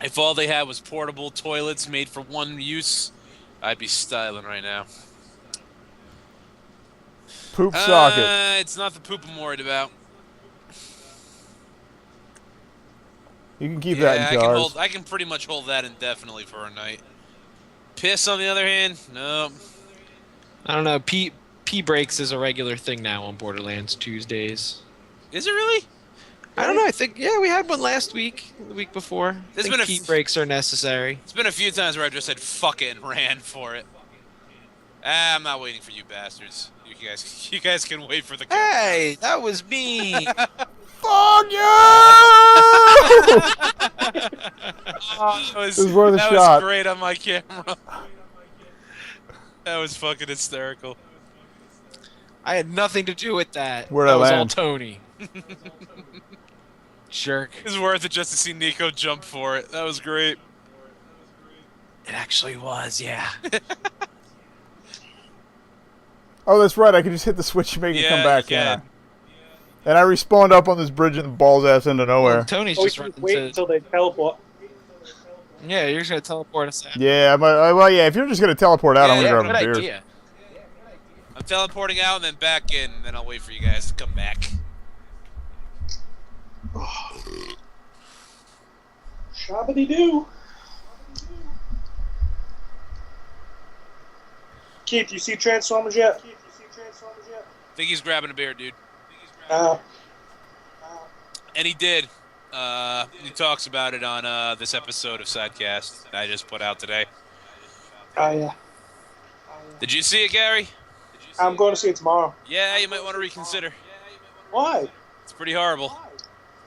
If all they had was portable toilets made for one use, I'd be styling right now. Poop socket. It's not the poop I'm worried about. You can keep that in Yeah, jars. I can pretty much hold that indefinitely for a night. Piss, on the other hand, no. I don't know. Pee breaks is a regular thing now on Borderlands Tuesdays. Is it really? I don't know. I think we had one last week, the week before. I think pee breaks are necessary. It's been a few times where I just said fuck it and ran for it. I'm not waiting for you bastards. You guys can wait for the count. Hey, that was me. Fuck you! That was worth a that shot. was great on my camera. That was fucking hysterical. I had nothing to do with that. Where'd that I was all land? Tony. Jerk. It was worth it just to see Nico jump for it. That was great. It actually was, yeah. Oh, that's right. I can just hit the switch to make it come back. Yeah. And I respawned up on this bridge and balls ass into nowhere. Well, Tony's Oh, just we running can wait until they teleport. Yeah, you're just gonna teleport us out. Yeah, well, yeah. If you're just gonna teleport out, I'm Yeah, gonna grab good a beer. idea. I'm teleporting out and then back in, and then I'll wait for you guys to come back. Shabba-dee-doo. Keith, you see Transformers yet? Think he's grabbing a beer, dude. Uh, And he did. He talks about it on this episode of Sidecast I just put out today. yeah. Did you see it, Gary? I'm going to see it tomorrow. Yeah, you might want to reconsider. Why? It's pretty horrible.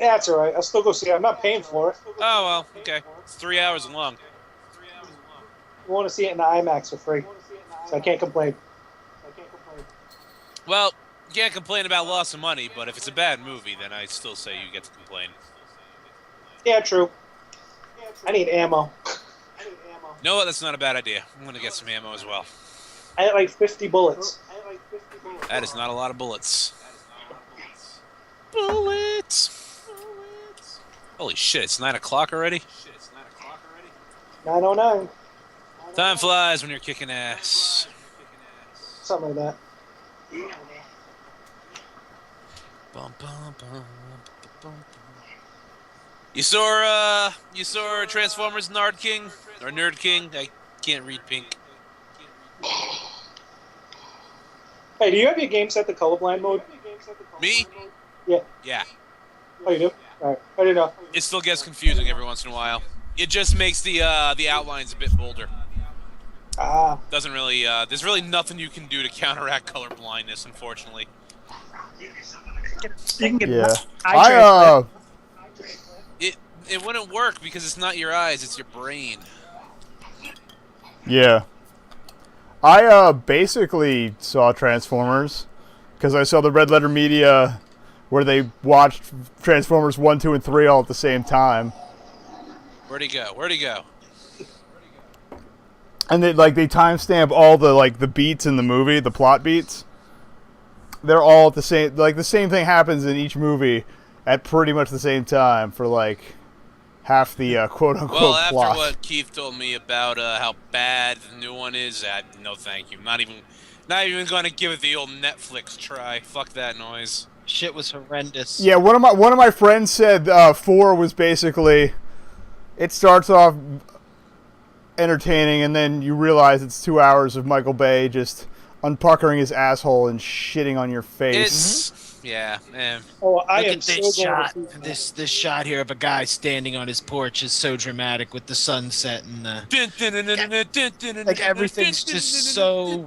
Yeah, that's all right. I'll still go see it. I'm not paying for it. Oh, well, okay. It's 3 hours long. I want to see it in the IMAX for free, so I can't complain. Well, you can't complain about loss of money, but if it's a bad movie, then I still say you get to complain. Yeah, true. I need ammo. You know what? That's not a bad idea. I'm going to get some ammo as well. I had like 50 bullets. That is not a lot of bullets. Bullets! Holy shit, it's 9 o'clock already? 909. Time flies when you're kicking ass. Something like that. Bum, bum, bum, bum. You saw Transformers Nerd King? Or Nerd King? I can't read pink. Hey, do you have your game set to colorblind mode? Me? Yeah. Yeah. Oh, you do? Alright. I didn't know. It still gets confusing every once in a while. It just makes the outlines a bit bolder. Ah. Doesn't really, there's really nothing you can do to counteract color blindness, unfortunately. You can get Yeah. eye transplant. It wouldn't work because it's not your eyes, it's your brain. Yeah. I basically saw Transformers because I saw the Red Letter Media where they watched Transformers 1, 2, and 3 all at the same time. Where'd he go? Where'd he go? And they timestamp all the beats in the movie, the plot beats. They're all at the same the same thing happens in each movie at pretty much the same time for half the quote unquote Well, after plot. what Keith told me about how bad the new one is, no thank you. Not even going to give it the old Netflix try. Fuck that noise. Shit was horrendous. Yeah, one of my friends said 4 was basically it starts off entertaining and then you realize it's 2 hours of Michael Bay just unpuckering his asshole and shitting on your face. Yeah, man. Oh, I Look am at so this going shot. to see This shot here of a guy standing on his porch is so dramatic with the sunset and the like everything's just so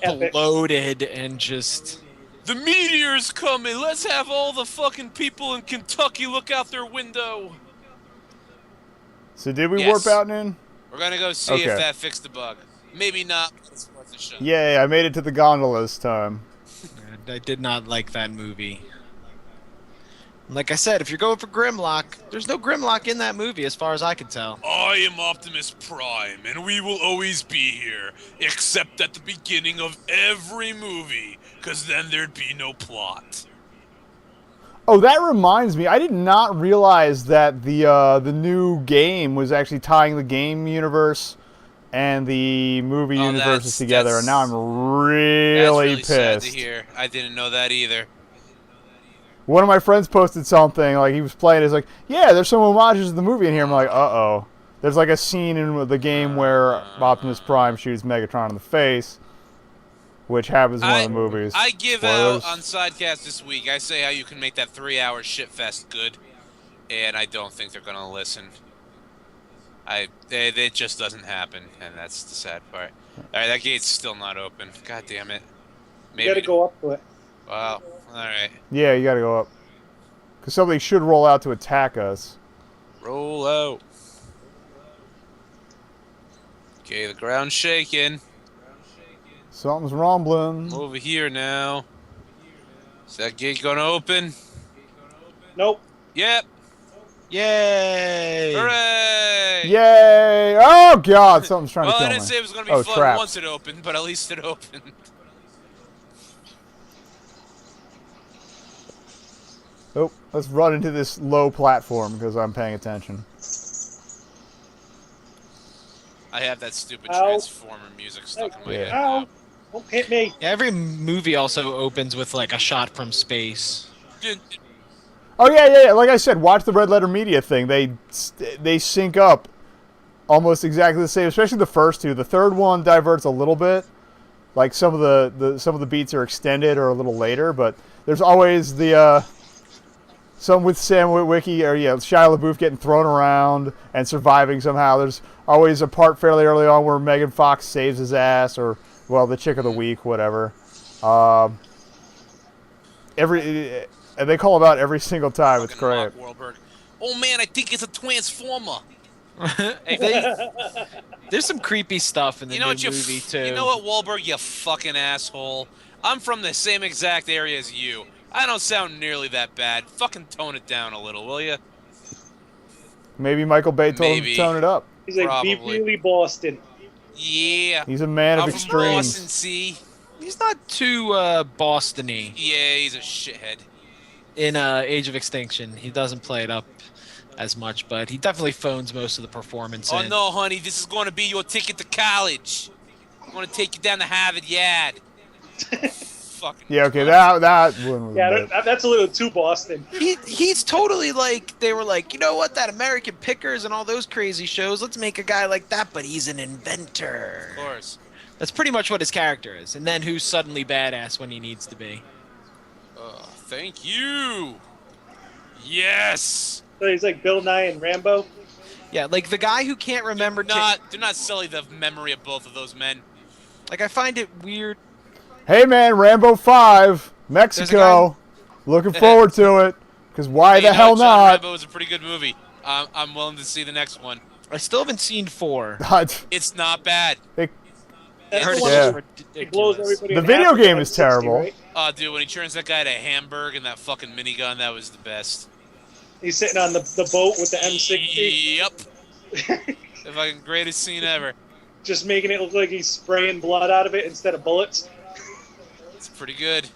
Epic. bloated and just. The meteor's coming. Let's have all the fucking people in Kentucky look out their window. So did we Yes. warp out in? We're gonna go see Okay. if that fixed the bug. Maybe not. But it's worth a shot. Yay, I made it to the gondola this time. I did not like that movie. Like I said, if you're going for Grimlock, there's no Grimlock in that movie as far as I can tell. I am Optimus Prime, and we will always be here, except at the beginning of every movie, because then there'd be no plot. Oh, that reminds me. I did not realize that the new game was actually tying the game universe and the movie Oh, universes together, and now I'm that's really really sad to pissed. hear. I didn't know that either. One of my friends posted something, like he was playing, it's like, yeah, there's some homages to the movie in here. I'm like, uh-oh. There's like a scene in the game where Optimus Prime shoots Megatron in the face, which happens in one of the movies. I give Spoilers. out on Sidecast this week. I say how you can make that 3-hour shitfest good, and I don't think they're gonna listen. It just doesn't happen, and that's the sad part. All right, that gate's still not open. God damn it. You gotta go up to it. Wow. All right. Yeah, you gotta go up. Because somebody should roll out to attack us. Roll out. Okay, the ground's shaking. Something's rumbling. Over here now. Is that gate gonna open? Nope. Yep. Yay! Hooray! Yay! Oh, God, something's trying to Well, kill I me. didn't say it was gonna be Oh, fun traps. once it opened, but at least it opened. Oh, let's run into this low platform because I'm paying attention. I have that stupid Ow. Transformer music stuck in my Yeah. head. Ow! Don't hit me. Yeah, every movie also opens with like a shot from space. Dude, Oh, yeah. Like I said, watch the Red Letter Media thing. They sync up almost exactly the same, especially the first two. The third one diverts a little bit. Like some of the beats are extended or a little later, but there's always the some with Sam Witwicky or Shia LaBeouf getting thrown around and surviving somehow. There's always a part fairly early on where Megan Fox saves his ass, or the chick of the week, whatever. And they call him out every single time. It's fucking great. Mark Wahlberg. Oh man, I think it's a Transformer. There's some creepy stuff in the You know new what, movie too. You know what, Wahlberg, you fucking asshole. I'm from the same exact area as you. I don't sound nearly that bad. Fucking tone it down a little, will you? Maybe Michael Bay told him to Maybe. tone it up. He's like, be Probably. really Boston. Yeah. He's a man I'm of from extremes. Boston, see? He's not too Boston-y Yeah, he's a shithead. in Age of Extinction. He doesn't play it up as much, but he definitely phones most of the performance Oh in. no, honey, this is going to be your ticket to college. I'm going to take you down to Harvard Yard. Fucking Yeah, okay, that one was Yeah, bad. that's a little too Boston. He's totally like, they were like, you know what, that American Pickers and all those crazy shows, let's make a guy like that, but he's an inventor. Of course. That's pretty much what his character is. And then who's suddenly badass when he needs to be. Thank you. Yes. So he's like Bill Nye and Rambo. Yeah, like the guy who can't remember... Do not sully the memory of both of those men. Like, I find it weird. Hey man, Rambo 5, Mexico. Looking forward to it. Because why the hell John not? Rambo was a pretty good movie. I'm willing to see the next one. I still haven't seen 4. It's not bad. I That's heard the it's one Yeah. where he blows ridiculous. everybody The in video half game at is 60, terrible. right? Oh, dude, when he turns that guy to Hamburg and that fucking minigun, that was the best. He's sitting on the boat with the M60, Yep. The fucking greatest scene ever. just making it look like he's spraying blood out of it instead of bullets. It's pretty good.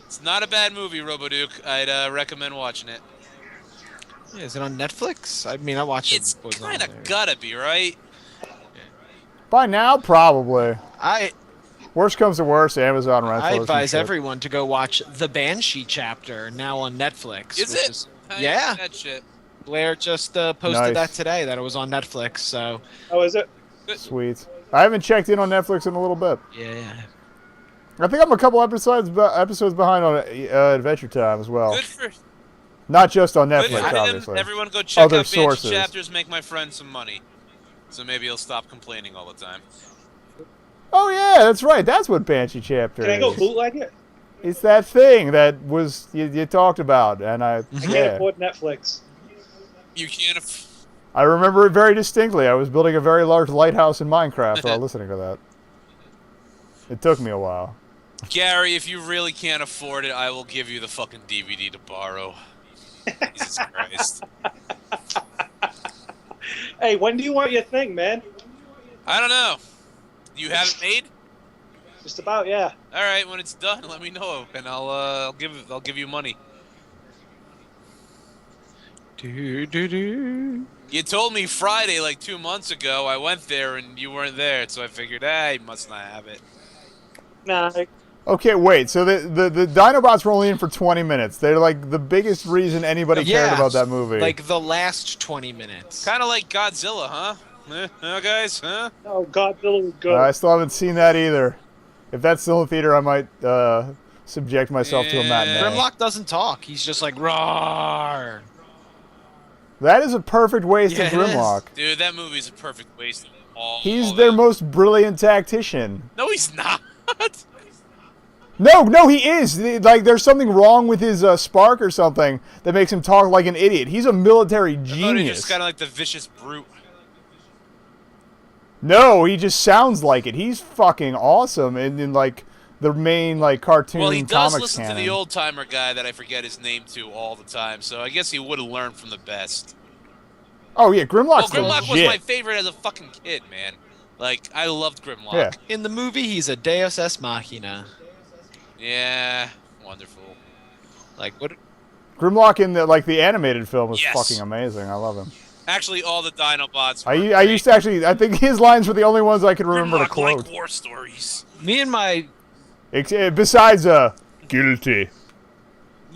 It's not a bad movie, Roboduke. I'd recommend watching it. Yeah, is it on Netflix? I mean, I watched it. It's before it was on kind there. of gotta be, right? By now, probably. I Worst comes to worst, Amazon rentals. I and advise shit. everyone to go watch The Banshee chapter, now on Netflix. Is which it? I yeah. That shit. Blair just posted Nice. that today, that it was on Netflix, so... Oh, is it? Sweet. I haven't checked in on Netflix in a little bit. Yeah. I think I'm a couple episodes behind on Adventure Time as well. Good for Not just on good Netflix, for him. obviously. Everyone go check Other out sources. Banshee chapters. Make my friend some money, so maybe he'll stop complaining all the time. Oh yeah, that's right. That's what Banshee Chapter Can I go is. bootleg it? It's that thing that was you talked about, and I I can't yeah. afford Netflix. You can't. I remember it very distinctly. I was building a very large lighthouse in Minecraft while listening to that. It took me a while. Gary, if you really can't afford it, I will give you the fucking DVD to borrow. Jesus Christ. Hey, when do you want your thing, man? I don't know. You have it made? Just about, yeah. All right, when it's done, let me know, and I'll give you money. You told me Friday like 2 months ago. I went there and you weren't there, so I figured, you must not have it. Nah, Okay, wait. So the Dinobots were only in for 20 minutes. They're like the biggest reason anybody cared about that movie. Like the last 20 minutes. Kind of like Godzilla, huh? Huh, guys? Huh? no, Godzilla was good. I still haven't seen that either. If that's still in theater, I might subject myself to a matinee. Grimlock doesn't talk. He's just like, roar. That is a perfect waste of Yeah, it is. Grimlock. Dude, that movie's a perfect waste of all. He's all their that. most brilliant tactician. No, he's not. No, he is. Like, there's something wrong with his spark or something that makes him talk like an idiot. He's a military I thought he genius. just kind of like the vicious brute. No, he just sounds like it. He's fucking awesome in like the main like cartoon Well, he does comics listen canon. to the old timer guy that I forget his name to all the time, so I guess he would have learned from the best. Oh yeah, Grimlock's Grimlock was legit. my favorite as a fucking kid, man. Like, I loved Grimlock. Yeah. In the movie, he's a Deus Ex Machina. Yeah, wonderful. Like, what? Grimlock in the animated film was Yes. fucking amazing. I love him. Actually, all the Dinobots. I used to actually. I think his lines were the only ones I could remember to Grimlock quote. like war stories. Me and my Besides, guilty,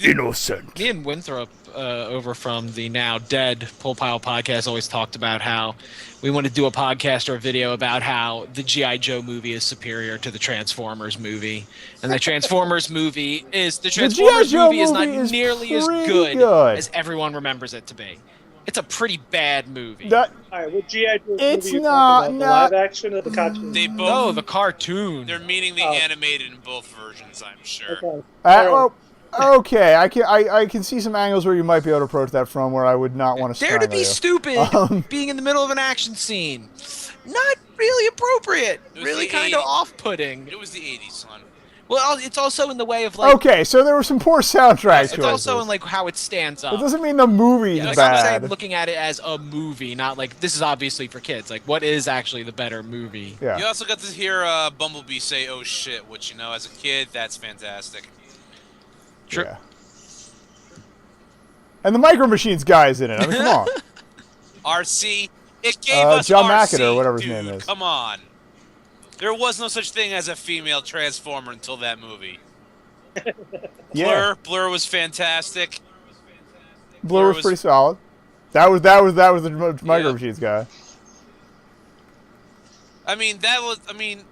innocent. Me and Winthrop over from the now dead Pull Pile podcast always talked about how we want to do a podcast or a video about how the G.I. Joe movie is superior to the Transformers movie. And the Transformers movie is G.I. Joe movie is not movie is nearly as pretty good, good. as everyone remembers it to be. It's a pretty bad movie. That, All right, what G.I. Joe It's movie you not- talking about? not- The live action or the cartoon? They both. No, the cartoon. They're meaning the Oh. animated in both versions, I'm sure. Okay. well, okay, I can see some angles where you might be able to approach that from where I would not want to Dare to strangle be you. stupid, being in the middle of an action scene. Not really appropriate. It was Really the kind of 80s. off-putting. It was the 80s, son. Well, it's also in the way of like. Okay, so there were some poor soundtrack It's choices. also in like how it stands up. It doesn't mean the movie's Like, I'm bad. saying looking at it as a movie, not like this is obviously for kids. Like, what is actually the better movie? Yeah. You also got to hear Bumblebee say, "Oh shit," which, you know, as a kid, that's fantastic. True. Yeah. And the Micro Machines guy is in it. I mean, come on. RC. It gave us John RC, McAteer, whatever his dude, name is. Come on. There was no such thing as a female Transformer until that movie. Yeah. Blur was fantastic. Blur was pretty solid. That was the Micro Machines guy. I mean,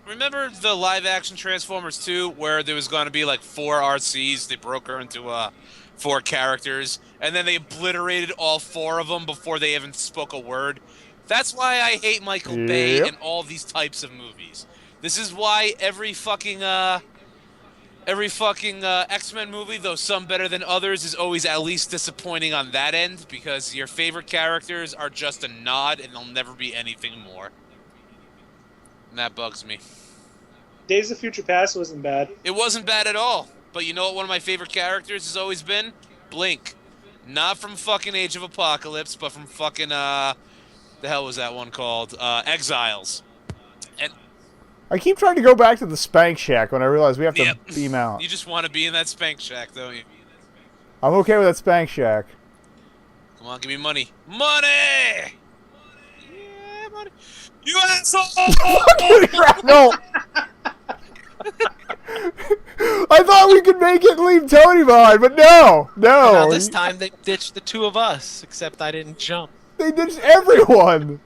remember the live action Transformers 2 where there was going to be like 4 RCs? They broke her into 4 characters, and then they obliterated all 4 of them before they even spoke a word. That's why I hate Michael Bay Yep. and all these types of movies. This is why every fucking X-Men movie, though some better than others, is always at least disappointing on that end, because your favorite characters are just a nod and they'll never be anything more. And that bugs me. Days of Future Past wasn't bad. It wasn't bad at all. But you know what one of my favorite characters has always been? Blink. Not from fucking Age of Apocalypse, but from fucking, the hell was that one called? Exiles. And I keep trying to go back to the Spank Shack when I realize we have to Yep. beam out. you just want to be in that Spank Shack, don't you? I'm okay with that Spank Shack. Come on, give me money. Money! Yeah, money. You asshole! No. I thought we could make it and leave Tony behind, but no. Now this time they ditched the 2 of us, except I didn't jump. They ditched everyone.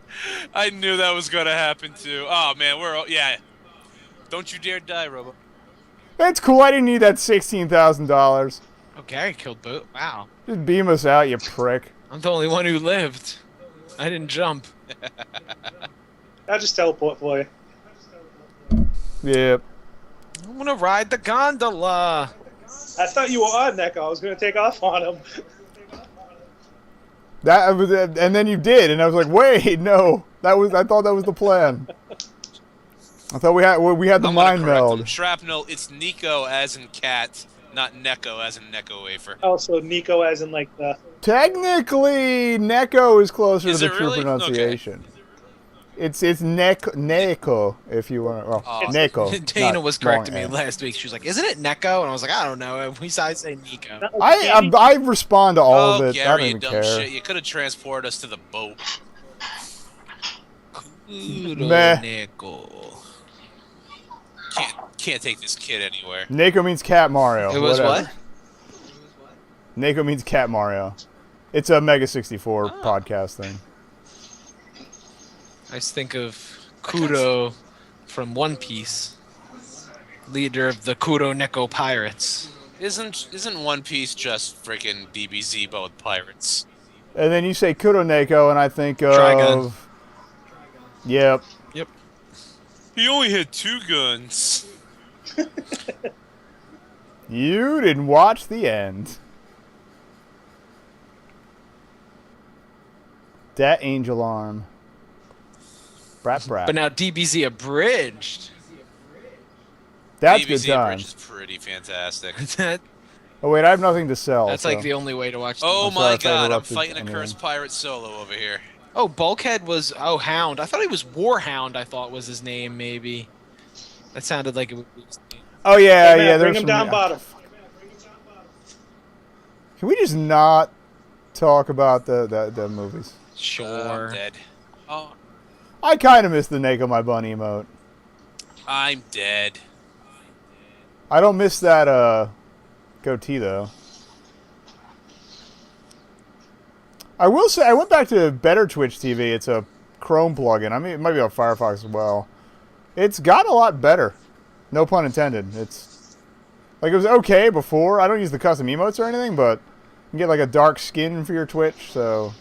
I knew that was going to happen, too. Oh, man, yeah. Don't you dare die, Robo. That's cool. I didn't need that $16,000. Oh, Gary killed Boot. Wow. Just beam us out, you prick. I'm the only one who lived. I didn't jump. I'll just teleport for you. Yep. I'm gonna ride the gondola. I thought you were on Neko. I was going to take off on him. And then you did, and I was like, wait, no. I thought that was the plan. I thought we had the I'm gonna mind correct meld. him. Shrapnel, it's Nico as in cat, not Neko as in Neko wafer. Oh, so Nico as in like the... Technically, Neko is closer Is to the it true really? pronunciation. It's Neko, if you want. Well, Oh. Neko. Dana not was correcting long me N. last week. She was like, "Isn't it Neko?" And I was like, "I don't know." We I say Nico. Not like candy. I respond to all Oh, of it. I Gary, don't you even dumb care. shit! You could have transported us to the boat. Meh. Neko. Can't take this kid anywhere. Neko means Cat Mario. It was whatever. what? Neko means Cat Mario. It's a Mega 64 Oh. podcast thing. I just think of Kudo from One Piece, leader of the Kudo Neko pirates. Isn't One Piece just freaking DBZ but with pirates? And then you say Kudo Neko, and I think of. Trigun. Yep. Yep. He only had 2 guns. You didn't watch the end. That angel arm. Brat brat. But now DBZ abridged. That's DBZ good Bridge times. is pretty fantastic. Oh wait, I have nothing to sell. That's so. like the only way to watch. Oh I'm sorry my if I god, I'm interrupted fighting a anyone. cursed pirate solo over here. Oh, Bulkhead was Hound. I thought he was Warhound. I thought was his name. Maybe that sounded like it was. Oh yeah, Hey, man, yeah. bring There's him some. down bottom. Can we just not talk about the movies? Sure. I'm dead. Oh, I kind of miss the Neko My Bunny emote. I'm dead. I don't miss that goatee though. I will say I went back to Better Twitch TV. It's a Chrome plugin. I mean, it might be on Firefox as well. It's got a lot better. No pun intended. It's like it was okay before. I don't use the custom emotes or anything, but you can get like a dark skin for your Twitch. So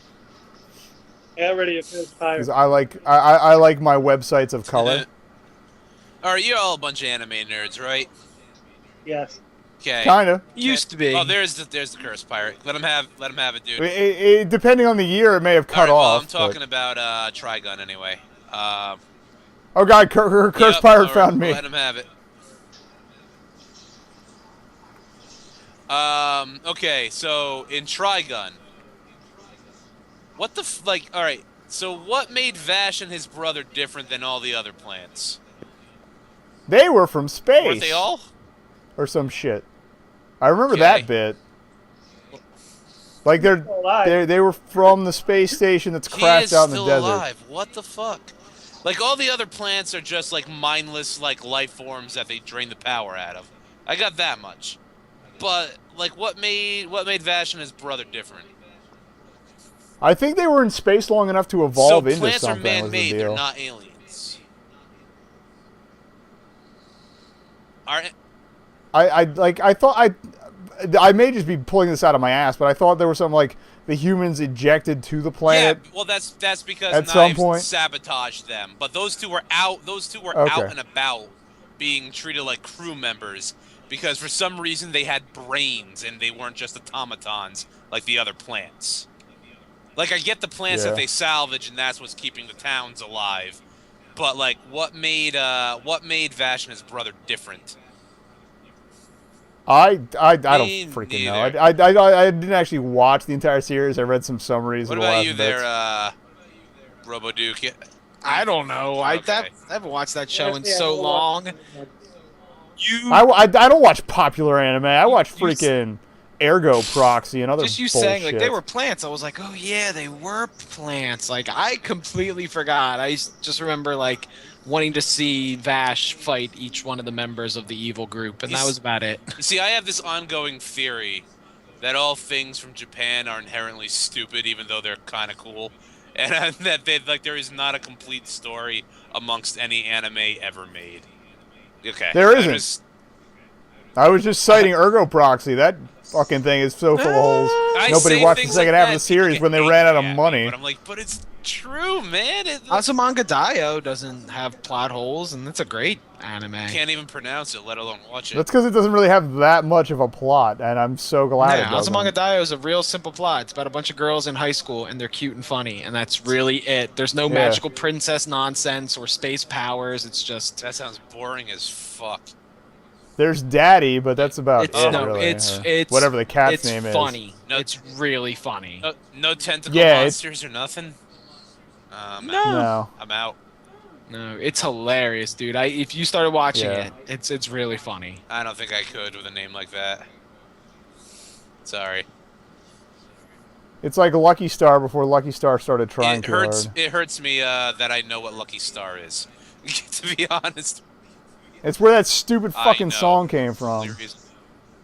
Yeah, ready if it's pirate. because I like my websites of color. Alright, you're all a bunch of anime nerds, right? Yes. Okay. Kinda. Used to be. Oh, there's the cursed pirate. Let him have it, dude. Depending on the year, it may have cut Alright, well, off. I'm talking about Trigun anyway. Oh god, Cursed Yep, Pirate alright, found me. Let him have it. Okay, so in Trigun, what the alright, so what made Vash and his brother different than all the other plants? They were from space. Weren't they all? Or some shit. I remember Okay. that bit. Like Still alive. they were from the space station that's He crashed is out in the still desert. alive. What the fuck? Like all the other plants are just like mindless like life forms that they drain the power out of. I got that much. But like what made Vash and his brother different? I think they were in space long enough to evolve So into plants are something. Was the man-made, they're deal. not aliens. Are I may just be pulling this out of my ass, but I thought there was some like the humans ejected to the planet. Yeah, well that's because At some Knives point. sabotaged them. But those two were out. Those two were Okay. out and about, being treated like crew members because for some reason they had brains and they weren't just automatons like the other plants. Like I get the plants Yeah. that they salvage and that's what's keeping the towns alive, but like what made Vash and his brother different? I don't Me freaking know. neither. I didn't actually watch the entire series. I read some summaries. What of the about last you bits. there, Roboduke? I don't know. Okay. I haven't watched that show in Honestly, I so don't long. watch- You I don't watch popular anime. I watch You- freaking Ergo Proxy and other just you bullshit. saying like they were plants. I was like, oh yeah, they were plants. Like I completely forgot. I just remember like wanting to see Vash fight each one of the members of the evil group, and that was about it. You see, I have this ongoing theory that all things from Japan are inherently stupid, even though they're kind of cool, and that there is not a complete story amongst any anime ever made. Okay, There isn't. I was just citing Ergo Proxy. That fucking thing is so full of holes. I Nobody say watched the things second like half of that, the series people when they get ran out of angry at me, money. But I'm like, but it's true, man. Azumanga Daioh doesn't have plot holes, and it's a great anime. Can't even pronounce it, let alone watch it. That's because it doesn't really have that much of a plot, and I'm so glad Yeah, it doesn't. Azumanga Daioh is a real simple plot. It's about a bunch of girls in high school, and they're cute and funny, and that's really it. There's no Yeah. magical princess nonsense or space powers. It's just That sounds boring as fuck. There's Daddy, but that's about it's it, no, really. it's Or it's whatever the cat's it's name is. funny. No- It's really funny. No tentacle Yeah, monsters or nothing. No. I'm out. No, it's hilarious, dude. If you started watching Yeah. it, it's really funny. I don't think I could with a name like that. Sorry. It's like Lucky Star before Lucky Star started trying It too hurts. hard. It hurts me that I know what Lucky Star is. To be honest. It's where that stupid I fucking know. song came from. Only reason-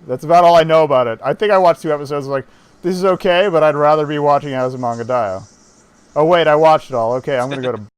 That's about all I know about it. I think I watched 2 episodes. Like, this is okay, but I'd rather be watching it as a manga dio. Oh wait, I watched it all. Okay, I'm gonna go to